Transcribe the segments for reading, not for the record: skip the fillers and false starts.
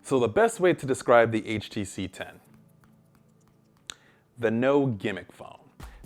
So the best way to describe the HTC 10, the no gimmick phone.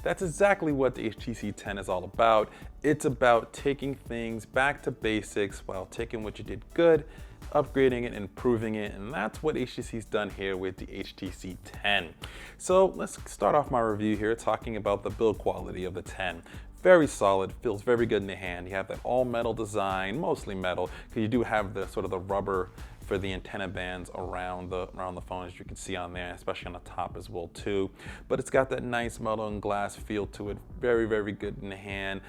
That's exactly what the HTC 10 is all about. It's about taking things back to basics while taking what you did good, upgrading it, improving it, and that's what HTC's done here with the HTC 10. So let's start off my review here talking about the build quality of the 10. Very solid, feels very good in the hand. You have that all metal design, mostly metal, because you do have the sort of the rubber for the antenna bands around the phone, as you can see on there, especially on the top as well too. But it's got that nice metal and glass feel to it. Very, very good in the hand.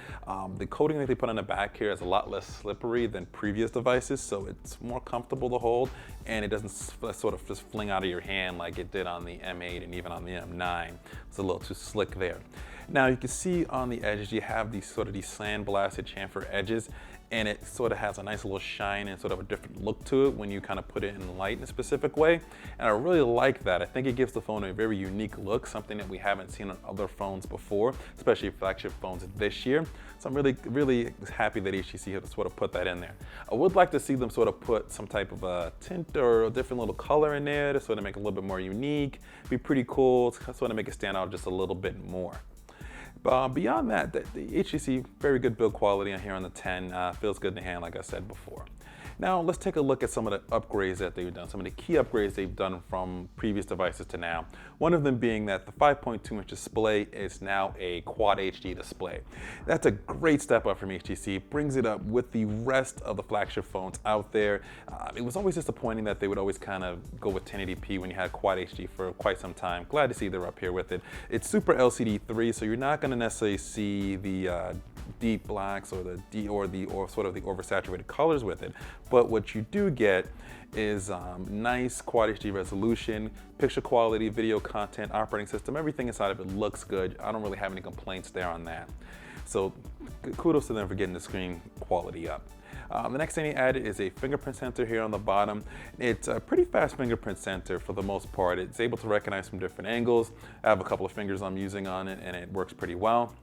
The coating that they put on the back here is a lot less slippery than previous devices, so it's more comfortable to hold, and it doesn't sort of just fling out of your hand like it did on the M8 and even on the M9. It's a little too slick there. Now you can see on the edges you have these sort of sandblasted chamfer edges, and it sort of has a nice little shine and sort of a different look to it when you kind of put it in light in a specific way. And I really like that. I think it gives the phone a very unique look, something that we haven't seen on other phones before, especially flagship phones this year. So I'm really, really happy that HTC has sort of put that in there. I would like to see them sort of put some type of a tint or a different little color in there to sort of make it a little bit more unique. Be pretty cool to sort of make it stand out just a little bit more. Beyond that, the HTC, very good build quality on here on the 10, feels good in the hand like I said before. Now let's take a look at some of the upgrades that they've done, some of the key upgrades they've done from previous devices to now. One of them being that the 5.2-inch display is now a Quad HD display. That's a great step up from HTC. It brings it up with the rest of the flagship phones out there. It was always disappointing that they would always kind of go with 1080p when you had Quad HD for quite some time. Glad to see they're up here with it. It's Super LCD 3, so you're not going to necessarily see the deep blacks or sort of the oversaturated colors with it. But what you do get is nice Quad HD resolution, picture quality, video content, operating system, everything inside of it looks good. I don't really have any complaints there on that. So kudos to them for getting the screen quality up. The next thing they added is a fingerprint sensor here on the bottom. It's a pretty fast fingerprint sensor for the most part. It's able to recognize from different angles. I have a couple of fingers I'm using on it and it works pretty well.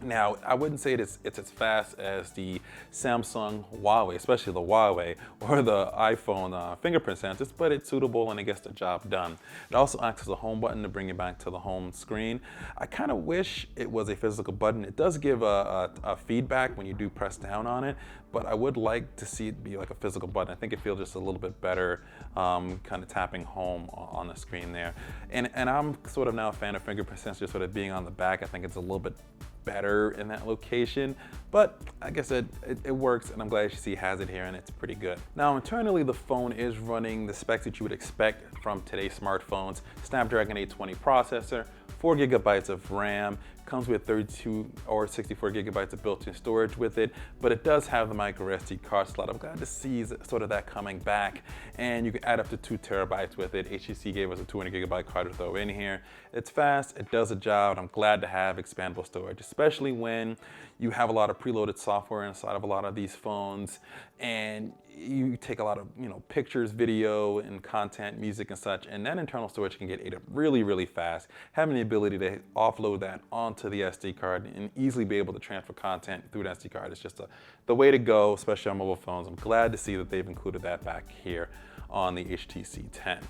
Now, I wouldn't say it's as fast as the Samsung Huawei, especially the Huawei or the iPhone fingerprint sensors, but it's suitable and it gets the job done. It also acts as a home button to bring you back to the home screen. I kind of wish it was a physical button. It does give a feedback when you do press down on it, but I would like to see it be like a physical button. I think it feels just a little bit better kind of tapping home on the screen there. And I'm sort of now a fan of fingerprint sensors sort of being on the back. I think it's a little bit better in that location, but like I said, it works, and I'm glad HTC has it here, and it's pretty good. Now internally, the phone is running the specs that you would expect from today's smartphones. Snapdragon 820 processor, 4 gigabytes of RAM, comes with 32 or 64 gigabytes of built-in storage with it, but it does have the micro SD card slot. I'm glad to see sort of that coming back, and you can add up to 2 terabytes with it. HTC gave us a 200 gigabyte card to throw in here. It's fast, it does a job, and I'm glad to have expandable storage, especially when you have a lot of preloaded software inside of a lot of these phones, and you take a lot of pictures, video, and content, music and such, and that internal storage can get ate up really, really fast. Having the ability to offload that onto the SD card and easily be able to transfer content through the SD card is just the way to go, especially on mobile phones. I'm glad to see that they've included that back here on the HTC 10.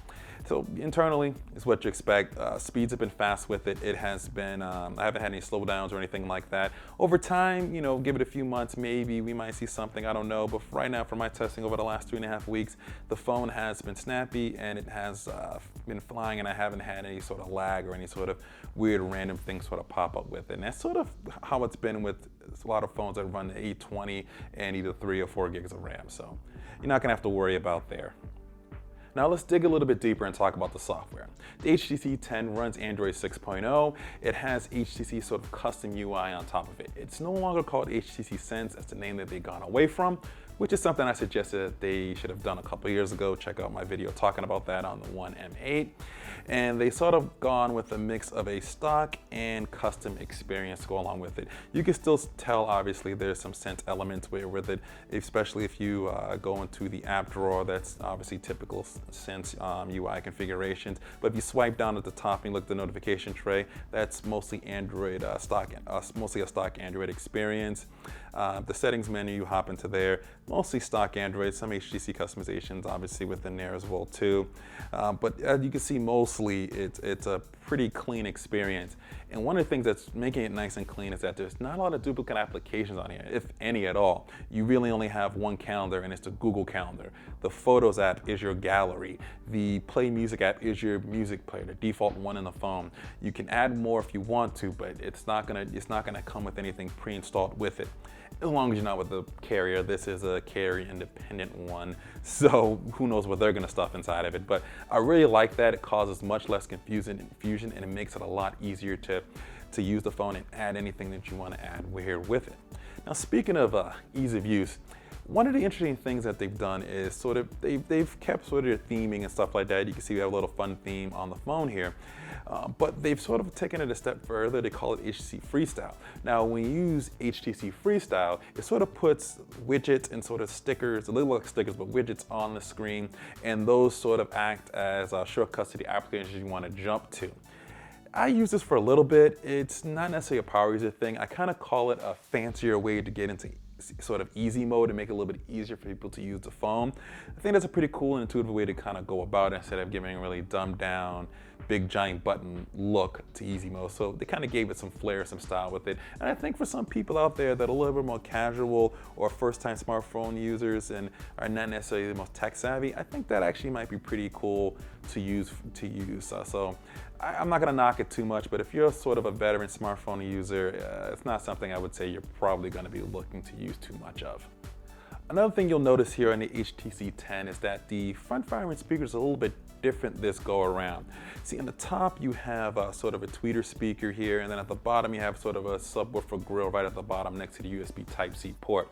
So internally is what you expect. Speeds have been fast with it. It has been, I haven't had any slowdowns or anything like that. Over time, give it a few months, maybe we might see something, I don't know. But right now, for my testing over the last 3.5 weeks, the phone has been snappy and it has been flying, and I haven't had any sort of lag or any sort of weird random things sort of pop up with it. And that's sort of how it's been with a lot of phones that run the 820 and either 3 or 4 gigs of RAM. So you're not gonna have to worry about there. Now let's dig a little bit deeper and talk about the software. The HTC 10 runs Android 6.0. It has HTC sort of custom UI on top of it. It's no longer called HTC Sense. That's the name that they've gone away from, which is something I suggested that they should have done a couple years ago. Check out my video talking about that on the One M8. And they sort of gone with a mix of a stock and custom experience to go along with it. You can still tell, obviously, there's some Sense elements with it, especially if you go into the app drawer. That's obviously typical Sense UI configurations. But if you swipe down at the top and look at the notification tray, that's mostly Android mostly a stock Android experience. The settings menu, you hop into there, mostly stock Android, some HTC customizations obviously within there as well too. But as you can see, mostly it's a pretty clean experience. And one of the things that's making it nice and clean is that there's not a lot of duplicate applications on here, if any at all. You really only have one calendar, and it's the Google Calendar. The Photos app is your gallery. The Play Music app is your music player, the default one in the phone. You can add more if you want to, but it's not gonna come with anything pre-installed with it. As long as you're not with the carrier. This is a carrier independent one, so who knows what they're gonna stuff inside of it. But I really like that. It causes much less confusion, and it makes it a lot easier to use the phone and add anything that you want to add here with it. Now, speaking of ease of use, one of the interesting things that they've done is they've kept sort of their theming and stuff like that. You can see we have a little fun theme on the phone here. But they've sort of taken it a step further. They call it HTC Freestyle. Now, when you use HTC Freestyle, it sort of puts widgets and sort of stickers, a little like stickers, but widgets on the screen, and those sort of act as shortcuts to the applications you want to jump to. I use this for a little bit. It's not necessarily a power user thing. I kind of call it a fancier way to get into sort of easy mode and make it a little bit easier for people to use the phone. I think that's a pretty cool and intuitive way to kind of go about it instead of giving a really dumbed down, big giant button look to easy mode. So they kind of gave it some flair, some style with it. And I think for some people out there that are a little bit more casual or first time smartphone users and are not necessarily the most tech savvy, I think that actually might be pretty cool to use. So I'm not gonna knock it too much, but if you're sort of a veteran smartphone user, it's not something I would say you're probably gonna be looking to use too much of. Another thing you'll notice here on the HTC 10 is that the front-firing speaker is a little bit different this go around. See, on the top you have sort of a tweeter speaker here, and then at the bottom you have sort of a subwoofer grill right at the bottom next to the USB Type-C port.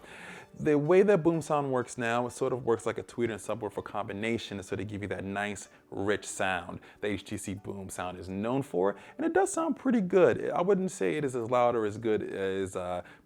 The way that boom sound works now, it sort of works like a tweeter and subwoofer combination, so they give you that nice, rich sound that HTC boom sound is known for, and it does sound pretty good. I wouldn't say it is as loud or as good as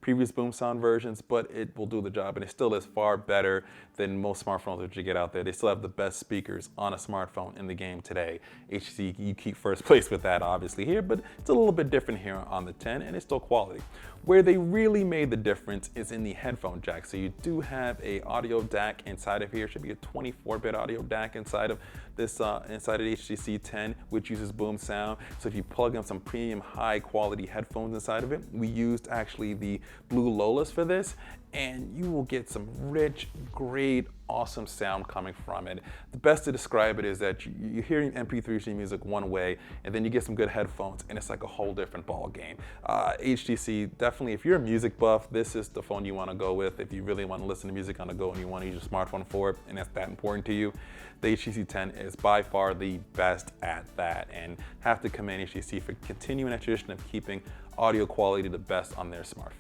previous boom sound versions, but it will do the job, and it still is far better than most smartphones that you get out there. They still have the best speakers on a smartphone in the game today. HTC, you keep first place with that obviously here, but it's a little bit different here on the 10, and it's still quality. Where they really made the difference is in the headphone jack. So you do have a audio DAC inside of here. It should be a 24-bit audio DAC inside of this, inside of the HTC 10, which uses boom sound. So if you plug in some premium high quality headphones inside of it, we used actually the Blue Lolas for this, and you will get some rich, great, awesome sound coming from it. The best to describe it is that you're hearing MP3 music one way, and then you get some good headphones, and it's like a whole different ball game. HTC, definitely, if you're a music buff, this is the phone you want to go with. If you really want to listen to music on the go and you want to use your smartphone for it, and that's that important to you, the HTC 10 is by far the best at that, and have to commend HTC for continuing that tradition of keeping audio quality the best on their smartphones.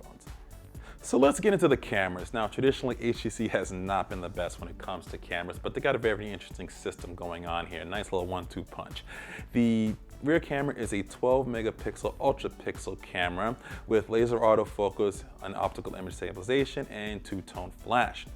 So let's get into the cameras. Now, traditionally, HTC has not been the best when it comes to cameras, but they got a very interesting system going on here. Nice little 1-2 punch. The rear camera is a 12 megapixel ultra pixel camera with laser autofocus, an optical image stabilization, and two-tone flash.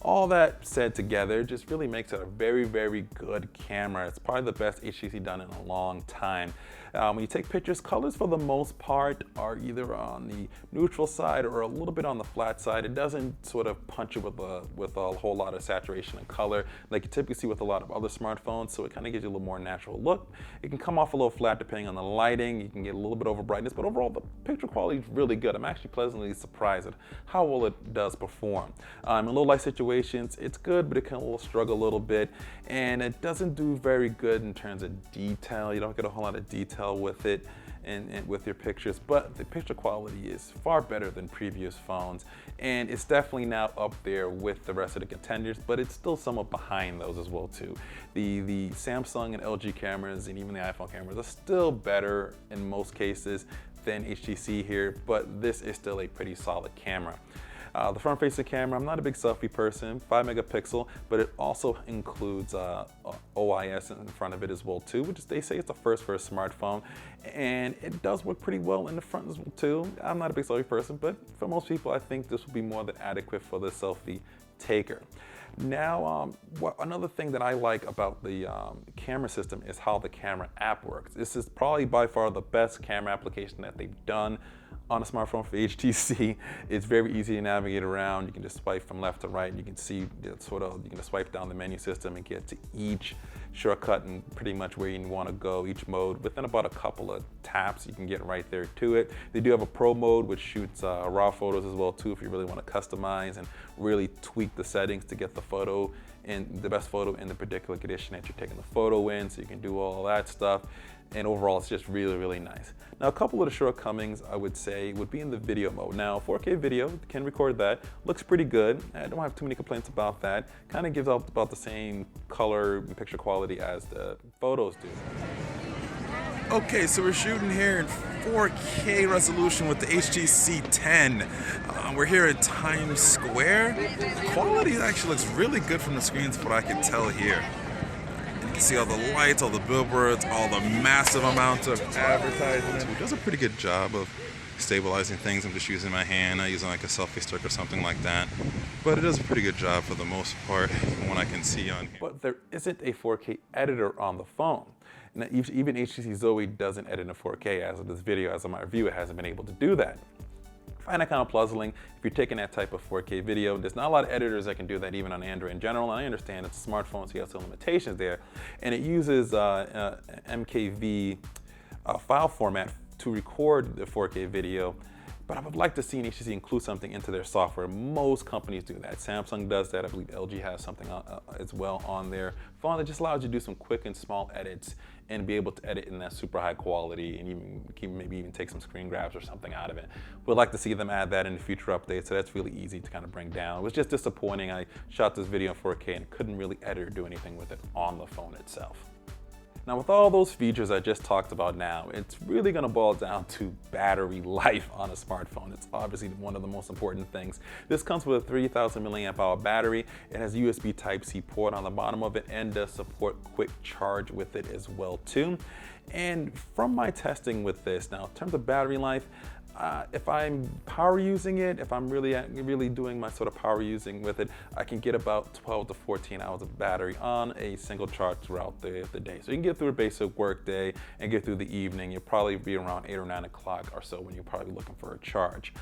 All that said together just really makes it a very, very good camera. It's probably the best HTC done in a long time. When you take pictures, colors for the most part are either on the neutral side or a little bit on the flat side. It doesn't sort of punch you with a whole lot of saturation and color like you typically see with a lot of other smartphones, so it kind of gives you a little more natural look. It can come off a little flat depending on the lighting. You can get a little bit over brightness, but overall the picture quality is really good. I'm actually pleasantly surprised at how well it does perform. In low light situations, it's good, but it can struggle a little bit, and it doesn't do very good in terms of detail. You don't get a whole lot of detail with it and with your pictures, but the picture quality is far better than previous phones, and it's definitely now up there with the rest of the contenders, but it's still somewhat behind those as well too. The Samsung and LG cameras and even the iPhone cameras are still better in most cases than HTC here, but this is still a pretty solid camera. The front-facing camera, I'm not a big selfie person, 5 megapixel, but it also includes OIS in front of it as well too, which is, they say it's a first for a smartphone, and it does work pretty well in the front as well too. I'm not a big selfie person, but for most people, I think this will be more than adequate for the selfie taker. Now, another thing that I like about the camera system is how the camera app works. This is probably by far the best camera application that they've done on a smartphone for HTC. It's very easy to navigate around. You can just swipe from left to right, and you can see you can just swipe down the menu system and get to each shortcut and pretty much where you want to go, each mode. Within about a couple of taps, you can get right there to it. They do have a pro mode, which shoots raw photos as well too, if you really want to customize and really tweak the settings to get the photo and the best photo in the particular condition that you're taking the photo in, so you can do all that stuff. And overall, it's just really, really nice. Now, a couple of the shortcomings I would say would be in the video mode. Now, 4K video, can record that, looks pretty good. I don't have too many complaints about that. Kind of gives out about the same color and picture quality as the photos do. Okay, so we're shooting here in 4K resolution with the HTC 10. We're here at Times Square. The quality actually looks really good from the screens, from what I can tell here. You can see all the lights, all the billboards, all the massive amounts of advertisement. It does a pretty good job of stabilizing things. I'm just using my hand, not using like a selfie stick or something like that. But it does a pretty good job for the most part, from what I can see on here. But there isn't a 4K editor on the phone. Now, even HTC Zoe doesn't edit in 4K. As of this video, as of my review, it hasn't been able to do that. I find that kind of puzzling. If you're taking that type of 4K video, there's not a lot of editors that can do that even on Android in general. And I understand it's a smartphone, so you have some limitations there. And it uses MKV file format to record the 4K video. But I would like to see an HTC include something into their software. Most companies do that. Samsung does that. I believe LG has something as well on their phone that just allows you to do some quick and small edits and be able to edit in that super high quality and maybe even take some screen grabs or something out of it. We'd like to see them add that in the future updates, so that's really easy to kind of bring down. It was just disappointing. I shot this video in 4K and couldn't really edit or do anything with it on the phone itself. Now, with all those features I just talked about now, it's really going to boil down to battery life on a smartphone. It's obviously one of the most important things. This comes with a 3,000 milliamp hour battery. It has a USB Type-C port on the bottom of it and does support quick charge with it as well too. And from my testing with this, now in terms of battery life, if I'm power using it, if I'm really doing my sort of power using with it, I can get about 12 to 14 hours of battery on a single charge throughout the day. So you can get through a basic work day and get through the evening. You'll probably be around 8 or 9 o'clock or so when you're probably looking for a charge.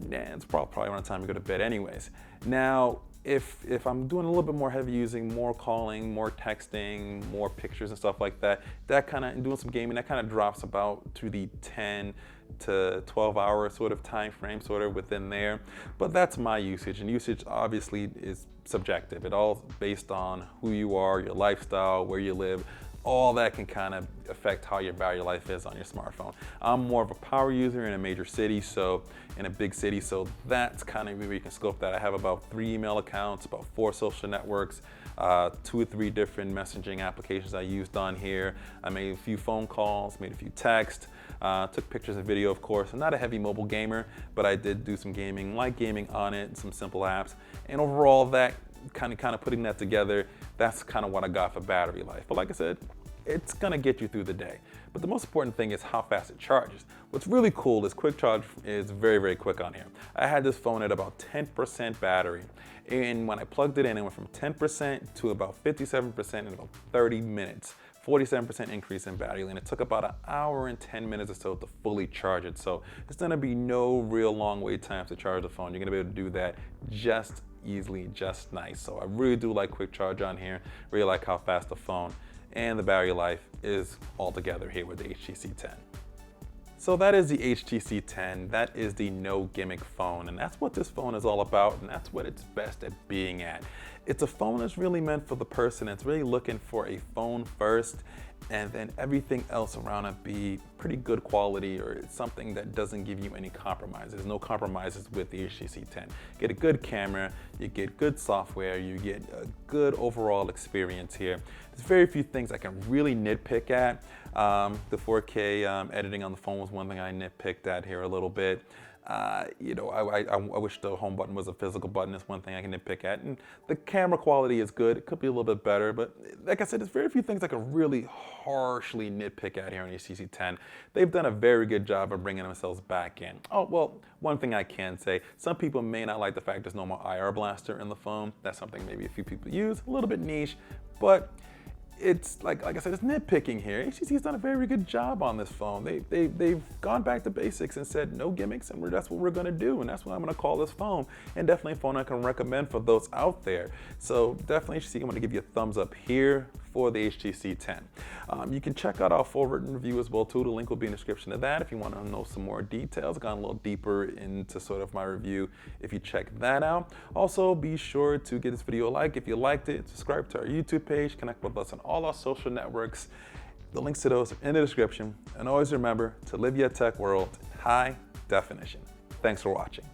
And it's probably around the time you go to bed anyways. Now, if I'm doing a little bit more heavy using, more calling, more texting, more pictures and stuff like that, and doing some gaming, that kind of drops about to the 10 to 12 hour sort of time frame, sort of within there. But that's my usage, and usage obviously is subjective. It all based on who you are, your lifestyle, where you live. All that can kind of affect how your battery life is on your smartphone. I'm more of a power user in a major city, in a big city, so that's kind of where you can scope that. I have about 3 email accounts, about 4 social networks, 2 or 3 different messaging applications I used on here. I made a few phone calls, made a few texts, took pictures and video, of course. I'm not a heavy mobile gamer, but I did do some gaming, light gaming on it, some simple apps, and overall that kind of putting that together, that's kind of what I got for battery life. But like I said, it's gonna get you through the day. But the most important thing is how fast it charges. What's really cool is quick charge is very, very quick on here. I had this phone at about 10% battery, and when I plugged it in, it went from 10% to about 57% in about 30 minutes. 47% increase in battery, and it took about 1 hour and 10 minutes or so to fully charge it. So it's gonna be no real long wait times to charge the phone. You're gonna be able to do that just easily, just nice. So I really do like quick charge on here, really like how fast the phone and the battery life is all together here with the HTC 10. So that is the HTC 10, that is the no gimmick phone, and that's what this phone is all about, and that's what it's best at being at. It's a phone that's really meant for the person that's really looking for a phone first, and then everything else around it be pretty good quality, or it's something that doesn't give you any compromises. There's no compromises with the HTC 10. You get a good camera, you get good software, you get a good overall experience here. There's very few things I can really nitpick at. The 4K editing on the phone was one thing I nitpicked at here a little bit. I wish the home button was a physical button. That's one thing I can nitpick at. And the camera quality is good. It could be a little bit better, but like I said, there's very few things I can really harshly nitpick at here on the HTC 10. They've done a very good job of bringing themselves back in. Oh, well, one thing I can say, some people may not like the fact there's no more IR blaster in the phone. That's something maybe a few people use, a little bit niche, but it's like I said, it's nitpicking here. HTC's done a very good job on this phone. They've gone back to basics and said no gimmicks, and that's what we're gonna do, and that's what I'm gonna call this phone, and definitely a phone I can recommend for those out there. So definitely HTC, I'm gonna give you a thumbs up here for the HTC 10. You can check out our full written review as well too. The link will be in the description of that if you want to know some more details. Gone a little deeper into sort of my review if you check that out. Also, be sure to give this video a like if you liked it, subscribe to our YouTube page, connect with us on all our social networks. The links to those are in the description. And always remember to live your tech world high definition. Thanks for watching.